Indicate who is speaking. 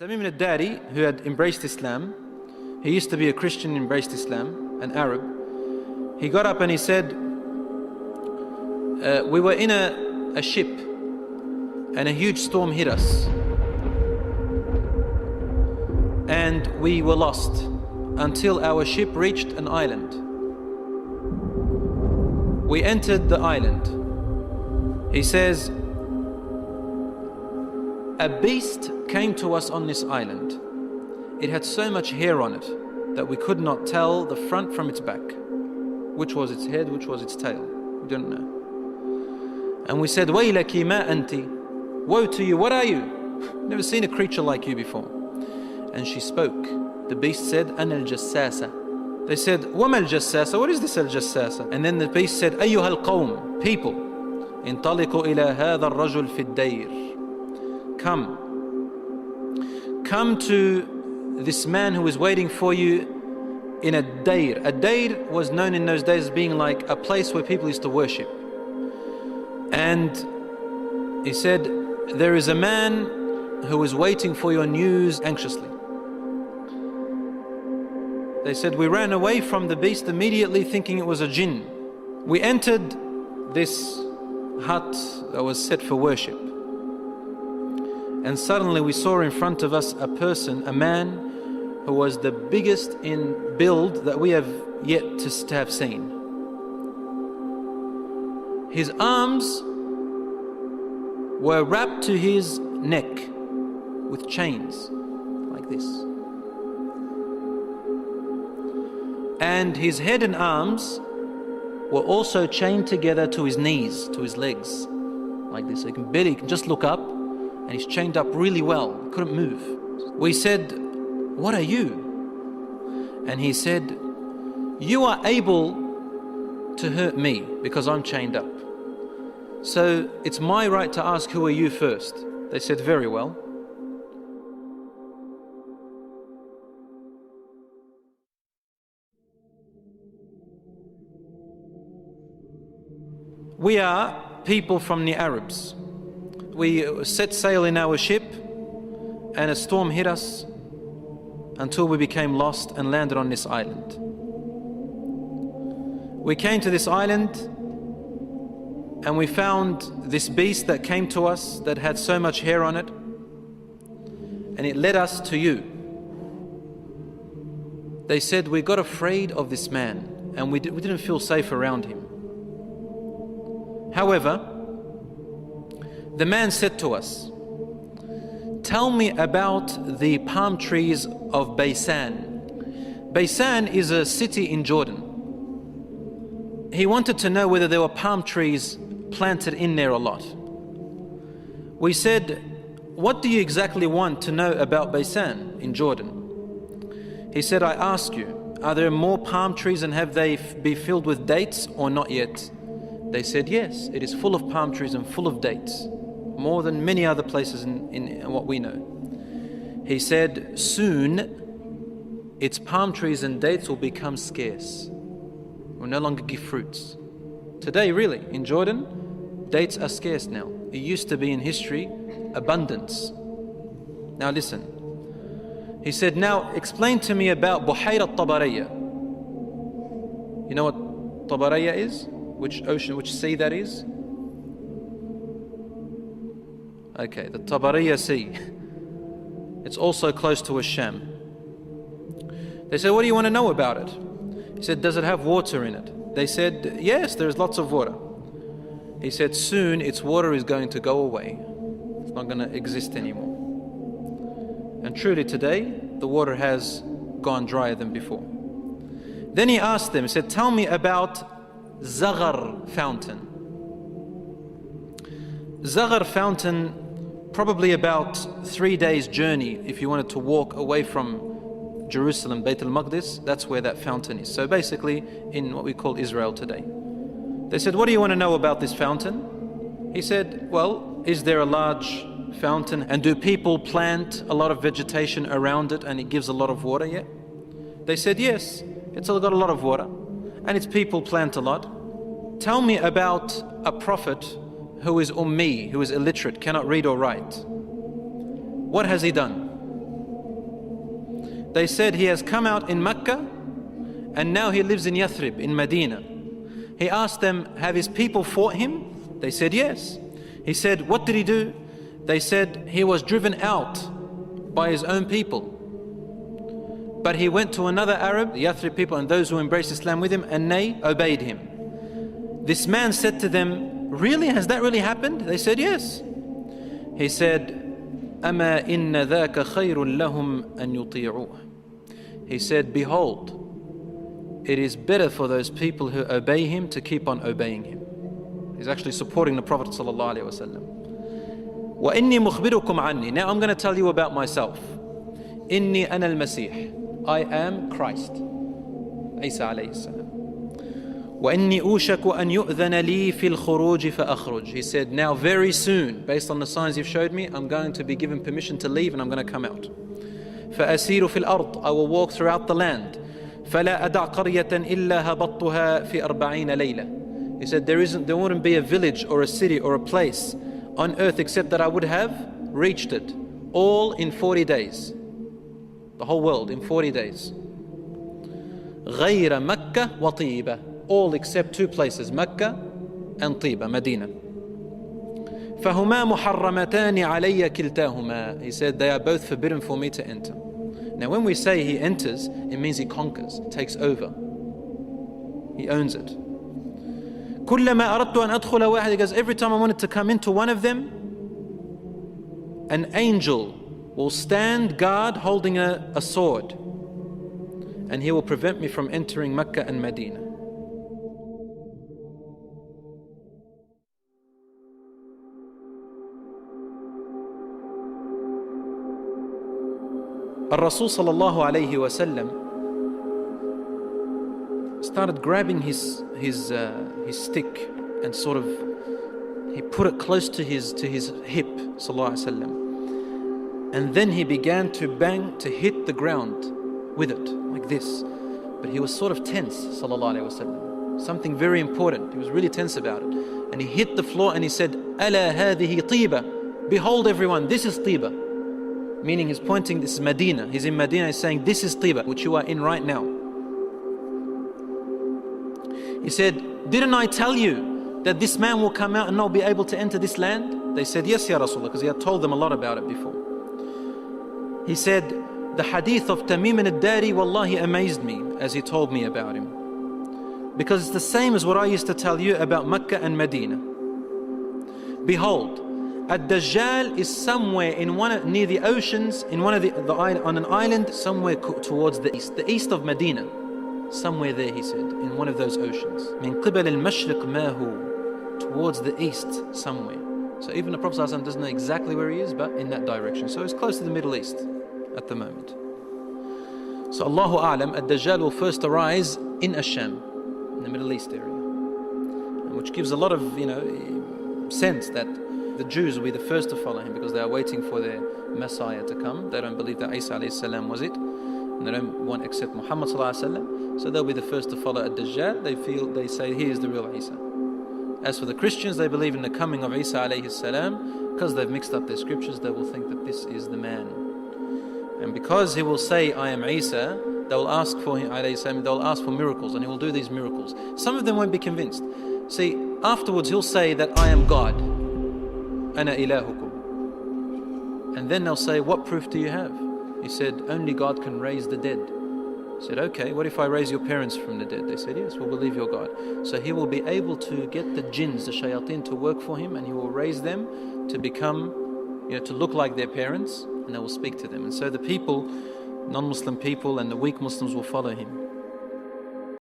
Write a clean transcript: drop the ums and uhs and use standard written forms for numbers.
Speaker 1: Tamim al-Dari, who had embraced Islam, he used to be a Christian, embraced Islam, an Arab. He got up and he said, we were in a ship and a huge storm hit us. And we were lost until our ship reached an island. We entered the island. He says, a beast came to us on this island. It had so much hair on it that we could not tell the front from its back. Which was its head, which was its tail. We don't know. And we said, Waylaki ma anti. Woe to you, what are you? Never seen a creature like you before. And she spoke. The beast said, Ana al-Jassasa. They said, Wama al-Jassasa? What is this al-Jassasa? And then the beast said, Ayyuha al-Qawm, people, intaliqu ila hadha al-rajul fi ad-dayr. Come to this man who is waiting for you in a dayr. A dayr was known in those days as being like a place where people used to worship. And he said, there is a man who is waiting for your news anxiously. They said, we ran away from the beast immediately thinking it was a jinn. We entered this hut that was set for worship. And suddenly we saw in front of us a person, a man who was the biggest in build that we have yet to have seen. His arms were wrapped to his neck with chains like this. And his head and arms were also chained together to his knees, to his legs, like this. So he can just look up, and he's chained up really well, couldn't move. We said, what are you? And he said, you are able to hurt me because I'm chained up. So it's my right to ask, who are you first? They said, very well. We are people from the Arabs. We set sail in our ship and a storm hit us until we became lost and landed on this island. We came to this island and we found this beast that came to us that had so much hair on it, and it led us to you. They said, we got afraid of this man and we didn't feel safe around him. However, the man said to us, tell me about the palm trees of Baysan. Baysan is a city in Jordan. He wanted to know whether there were palm trees planted in there a lot. We said, what do you exactly want to know about Baysan in Jordan? He said, I ask you, are there more palm trees and have they be filled with dates or not yet? They said, yes, it is full of palm trees and full of dates, more than many other places in what we know. He said, soon its palm trees and dates will become scarce, will no longer give fruits. Today, really, in Jordan, dates are scarce now. It used to be in history abundance. Now listen. He said, now explain to me about Buhayra Tabaraya. You know what Tabaraya is? Which ocean, which sea that is? Okay, the Tabaraya Sea. It's also close to Sham. They said, what do you want to know about it? He said, does it have water in it? They said, yes, there's lots of water. He said, soon its water is going to go away. It's not going to exist anymore. And truly today, the water has gone drier than before. Then he asked them, he said, tell me about Zaghar fountain. Zaghar fountain, probably about 3 days journey if you wanted to walk away from Jerusalem, Bayt al-Maqdis, that's where that fountain is. So basically in what we call Israel today. They said, what do you want to know about this fountain? He said, well, is there a large fountain and do people plant a lot of vegetation around it and it gives a lot of water yet? They said, yes, it's got a lot of water and its people plant a lot. Tell me about a prophet who is ummi, who is illiterate, cannot read or write. What has he done? They said, he has come out in Mecca and now he lives in Yathrib, in Medina. He asked them, have his people fought him? They said, yes. He said, what did he do? They said, he was driven out by his own people. But he went to another Arab, the Yathrib people and those who embraced Islam with him, and they obeyed him. This man said to them, really? Has that really happened? They said, yes. He said, أَمَا إِنَّ ذَاكَ خَيْرٌ لَهُمْ أَن يُطِيعُوهُ. He said, behold, it is better for those people who obey him to keep on obeying him. He's actually supporting the Prophet ﷺ. وَإِنِّي مُخْبِرُكُمْ عَنِّي. Now I'm going to tell you about myself. إِنِّي أَنَا الْمَسِيحِ. I am Christ. Isa alayhi salam. وَإِنِّي أُوشَكُ أَن يُؤْذَنَ لِي فِي الْخُرُوجِ فَأَخْرُجْ. He said, now very soon, based on the signs you've showed me, I'm going to be given permission to leave and I'm going to come out. فَأَسِيرُ فِي الْأَرْضِ. I will walk throughout the land. فَلَا أَدَعْ قَرْيَةً إِلَّا هَبَطْتُهَا فِي 40 لَيْلَةً. He said, there wouldn't be a village or a city or a place on earth except that I would have reached it, all in 40 days. The whole world in 40 days. غَيْرَ مَكَّةَ وَطِيبَةَ. All except two places, Mecca and Tiba, Medina. فَهُمَا مُحَرَّمَتَانِ عَلَيَّ كِلْتَاهُمَا. He said, they are both forbidden for me to enter. Now when we say he enters, it means he conquers, takes over. He owns it. كُلَّمَا أَرَدْتُ أَنْ أَدْخُلَ وَاحِدٍ. He goes, every time I wanted to come into one of them, an angel will stand guard holding a sword, and he will prevent me from entering Mecca and Medina. Rasul sallallahu alayhi wa sallam started grabbing his stick and sort of, he put it close to his hip, sallallahu alayhi wa sallam, and then he began to bang, to hit the ground with it like this. But he was sort of tense, sallallahu alayhi wa sallam. Something very important. He was really tense about it, and he hit the floor and he said, "Ala hadhihi tiba." Behold, everyone, this is Tiba. Meaning he's pointing, this is Medina. He's in Medina, he's saying, this is Tiba, which you are in right now. He said, didn't I tell you that this man will come out and not be able to enter this land? They said, yes, Ya Rasulullah, because he had told them a lot about it before. He said, the hadith of Tamim al-Dari, wallahi, amazed me as he told me about him. Because it's the same as what I used to tell you about Mecca and Medina. Behold, Dajjal is somewhere in near the oceans, in one of on an island somewhere towards the east of Medina, somewhere there, he said, in one of those oceans. Min qibal al-mashriq ma hu, towards the east somewhere. So even the Prophet ﷺ doesn't know exactly where he is, but in that direction. So it's close to the Middle East at the moment. So Allahu A'lam, Dajjal will first arise in Asham, in the Middle East area, which gives a lot of sense that the Jews will be the first to follow him because they are waiting for their Messiah to come. They don't believe that Isa alayhi salam was it, and they don't want to accept Muhammad sallallahu alayhi wasallam. So they'll be the first to follow Dajjal. They say he is the real Isa. As for the Christians, they believe in the coming of Isa alayhi salam. Because they've mixed up their scriptures, they will think that this is the man. And because he will say, I am Isa, they will ask for him alayhi salam. They will ask for miracles, and he will do these miracles. Some of them won't be convinced. See, afterwards he'll say that I am God. Ana ilahukum. And then they'll say, what proof do you have? He said, only God can raise the dead. He said, okay, what if I raise your parents from the dead? They said, yes, we'll believe you're God. So he will be able to get the jinns, the shayateen, to work for him, and he will raise them to become, to look like their parents, and they will speak to them. And so the people, non-Muslim people and the weak Muslims will follow him.